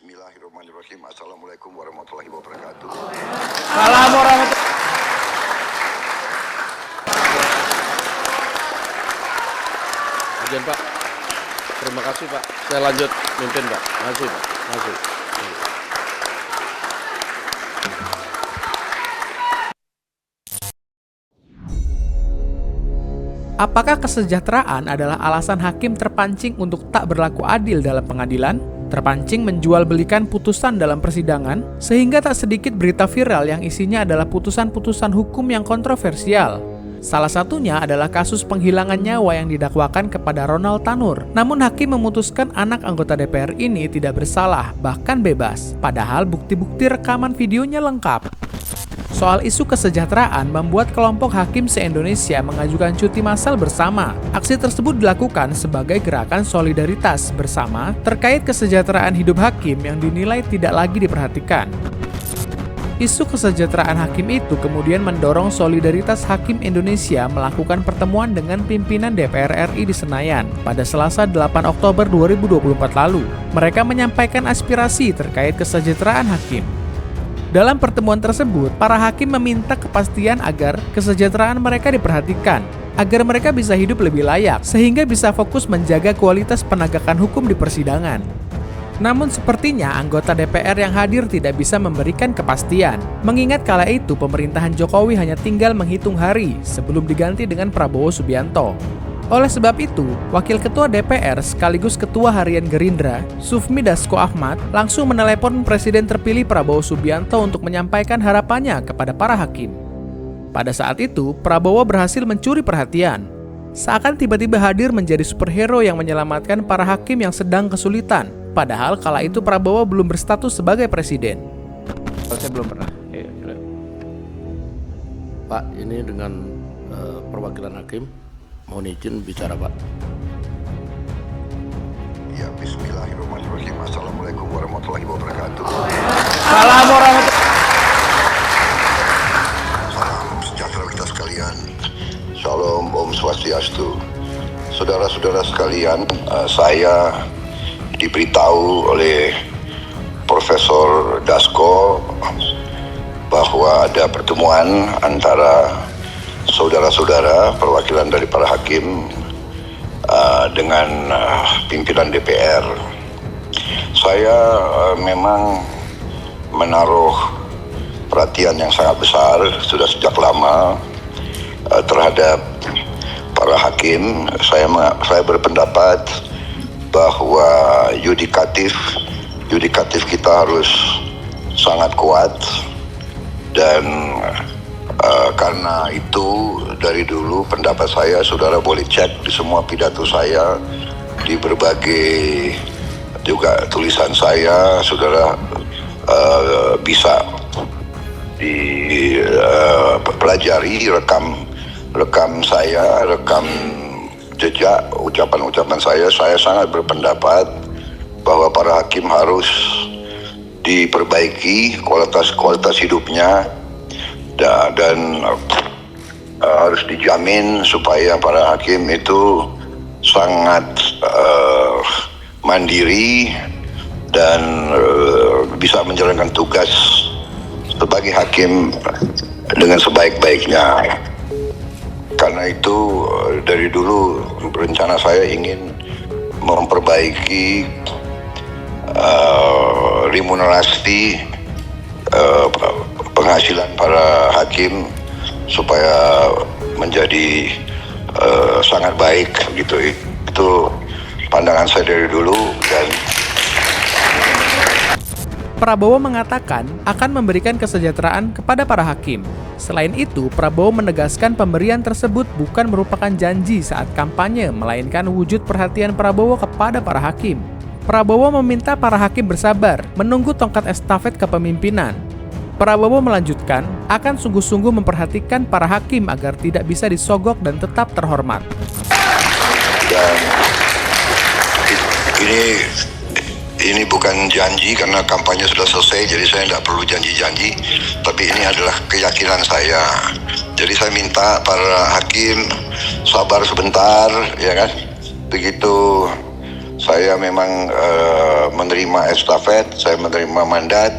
Bismillahirrahmanirrahim. Assalamualaikum warahmatullahi wabarakatuh. Salam warahmatullahi. Izin Pak, terima kasih Pak. Saya lanjut mimpin Pak. Makasih Pak. Makasih. Apakah kesejahteraan adalah alasan hakim terpancing untuk tak berlaku adil dalam pengadilan? Terpancing menjual belikan putusan dalam persidangan, sehingga tak sedikit berita viral yang isinya adalah putusan-putusan hukum yang kontroversial. Salah satunya adalah kasus penghilangan nyawa yang didakwakan kepada Ronald Tanur. Namun hakim memutuskan anak anggota DPR ini tidak bersalah, bahkan bebas. Padahal bukti-bukti rekaman videonya lengkap. Soal isu kesejahteraan membuat kelompok hakim se-Indonesia mengajukan cuti massal bersama. Aksi tersebut dilakukan sebagai gerakan solidaritas bersama terkait kesejahteraan hidup hakim yang dinilai tidak lagi diperhatikan. Isu kesejahteraan hakim itu kemudian mendorong solidaritas hakim Indonesia melakukan pertemuan dengan pimpinan DPR RI di Senayan pada Selasa 8 Oktober 2024 lalu. Mereka menyampaikan aspirasi terkait kesejahteraan hakim. Dalam pertemuan tersebut, para hakim meminta kepastian agar kesejahteraan mereka diperhatikan, agar mereka bisa hidup lebih layak, sehingga bisa fokus menjaga kualitas penegakan hukum di persidangan. Namun sepertinya anggota DPR yang hadir tidak bisa memberikan kepastian, mengingat kala itu pemerintahan Jokowi hanya tinggal menghitung hari sebelum diganti dengan Prabowo Subianto. Oleh sebab itu, Wakil Ketua DPR sekaligus Ketua Harian Gerindra, Sufmi Dasko Ahmad, langsung menelepon Presiden terpilih Prabowo Subianto untuk menyampaikan harapannya kepada para hakim. Pada saat itu, Prabowo berhasil mencuri perhatian. Seakan tiba-tiba hadir menjadi superhero yang menyelamatkan para hakim yang sedang kesulitan. Padahal kala itu Prabowo belum berstatus sebagai presiden. Saya belum pernah. Pak, ini dengan perwakilan hakim. Mohon izin bicara Pak. Ya, Bismillahirrahmanirrahim. Assalamualaikum warahmatullahi wabarakatuh. Salam warahmatullahi. Salam sejahtera kita sekalian. Shalom, Om Swastiastu. Saudara-saudara sekalian, saya diberitahu oleh Profesor Dasko bahwa ada pertemuan antara saudara-saudara perwakilan dari para hakim dengan pimpinan DPR. Saya memang menaruh perhatian yang sangat besar sudah sejak lama terhadap para hakim. Saya berpendapat bahwa yudikatif kita harus sangat kuat, dan karena itu dari dulu pendapat saya, saudara boleh cek di semua pidato saya, di berbagai juga tulisan saya, saudara bisa dipelajari rekam saya, rekam jejak ucapan-ucapan saya sangat berpendapat bahwa para hakim harus diperbaiki kualitas hidupnya, dan harus dijamin supaya para hakim itu sangat mandiri dan bisa menjalankan tugas sebagai hakim dengan sebaik-baiknya. Karena itu dari dulu rencana saya ingin memperbaiki remunerasi penghasilan para hakim supaya menjadi sangat baik gitu. Itu pandangan saya dari dulu. Dan Prabowo mengatakan akan memberikan kesejahteraan kepada para hakim. Selain itu, Prabowo menegaskan pemberian tersebut bukan merupakan janji saat kampanye, melainkan wujud perhatian Prabowo kepada para hakim. Prabowo meminta para hakim bersabar, menunggu tongkat estafet kepemimpinan. Prabowo melanjutkan akan sungguh-sungguh memperhatikan para hakim agar tidak bisa disogok dan tetap terhormat. Dan ini bukan janji karena kampanye sudah selesai, jadi saya tidak perlu janji-janji, tapi ini adalah keyakinan saya. Jadi saya minta para hakim sabar sebentar, ya kan? Begitu Saya memang menerima estafet, saya menerima mandat,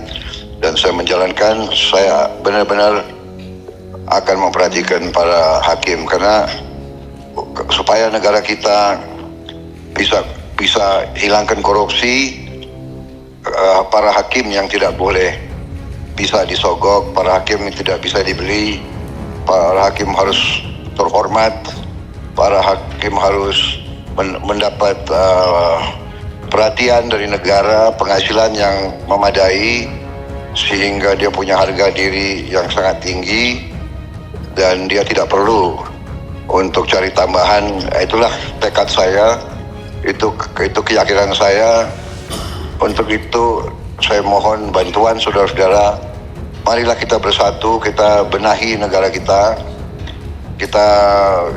dan saya menjalankan. Saya benar-benar akan memperhatikan para hakim, karena supaya negara kita bisa hilangkan korupsi, para hakim yang tidak boleh bisa disogok, para hakim yang tidak bisa dibeli, para hakim harus terhormat, para hakim harus mendapat perhatian dari negara, penghasilan yang memadai sehingga dia punya harga diri yang sangat tinggi dan dia tidak perlu untuk cari tambahan. Itulah tekad saya, itu keyakinan saya. Untuk itu saya mohon bantuan saudara-saudara. Marilah kita bersatu, kita benahi negara kita. Kita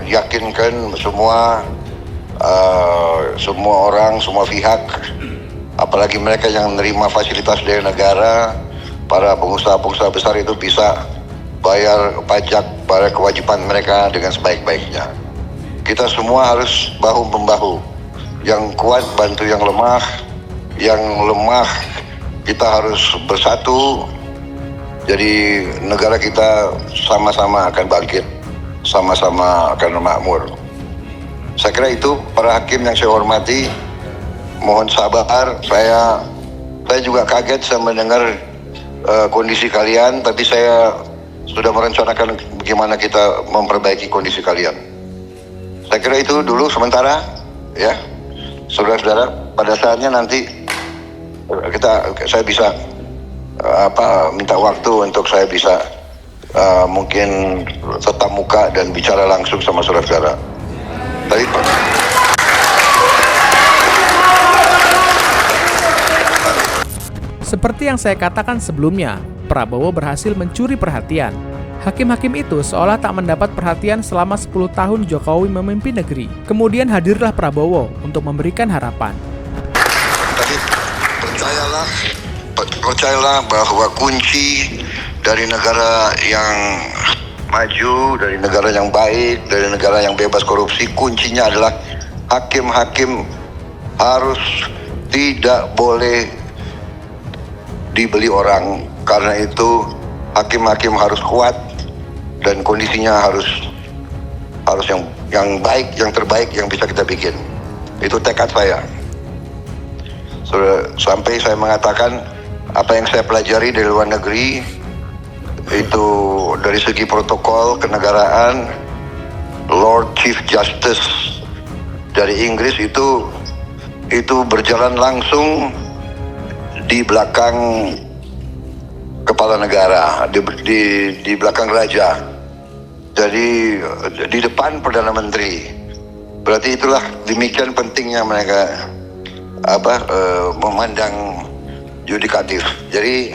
yakinkan semua orang, semua pihak, apalagi mereka yang menerima fasilitas dari negara, para pengusaha-pengusaha besar itu bisa bayar pajak, bayar kewajiban mereka dengan sebaik-baiknya. Kita semua harus bahu-membahu. Yang kuat bantu yang lemah, yang lemah kita harus bersatu. Jadi negara kita sama-sama akan bangkit, sama-sama akan makmur. Saya kira itu para hakim yang saya hormati, mohon sabar. Saya juga kaget saya mendengar kondisi kalian, tapi saya sudah merencanakan bagaimana kita memperbaiki kondisi kalian. Saya kira itu dulu sementara, ya, saudara-saudara. Pada saatnya nanti saya bisa minta waktu untuk saya bisa mungkin tetap muka dan bicara langsung sama saudara-saudara. Tadi Seperti yang saya katakan sebelumnya, Prabowo berhasil mencuri perhatian. Hakim-hakim itu seolah tak mendapat perhatian selama 10 tahun Jokowi memimpin negeri. Kemudian hadirlah Prabowo untuk memberikan harapan. Tapi percayalah bahwa kunci dari negara yang maju, dari negara yang baik, dari negara yang bebas korupsi, kuncinya adalah hakim-hakim harus tidak boleh dibeli orang. Karena itu hakim-hakim harus kuat dan kondisinya harus yang baik, yang terbaik yang bisa kita bikin. Itu tekad saya. Sampai saya mengatakan apa yang saya pelajari dari luar negeri itu dari segi protokol kenegaraan, Lord Chief Justice dari Inggris itu berjalan langsung di belakang kepala negara, di belakang raja. Jadi di depan Perdana Menteri. Berarti itulah demikian pentingnya mereka memandang yudikatif. Jadi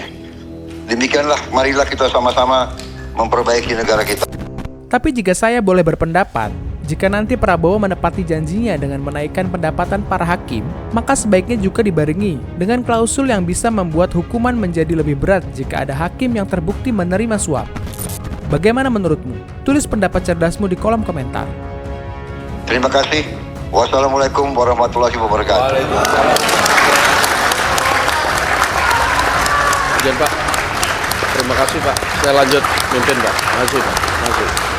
demikianlah, marilah kita sama-sama memperbaiki negara kita. Tapi jika saya boleh berpendapat, jika nanti Prabowo menepati janjinya dengan menaikkan pendapatan para hakim, maka sebaiknya juga dibarengi dengan klausul yang bisa membuat hukuman menjadi lebih berat jika ada hakim yang terbukti menerima suap. Bagaimana menurutmu? Tulis pendapat cerdasmu di kolom komentar. Terima kasih. Wassalamualaikum warahmatullahi wabarakatuh. Pak. Terima kasih Pak. Saya lanjut mimpin Pak. Terima kasih Pak. Terima kasih.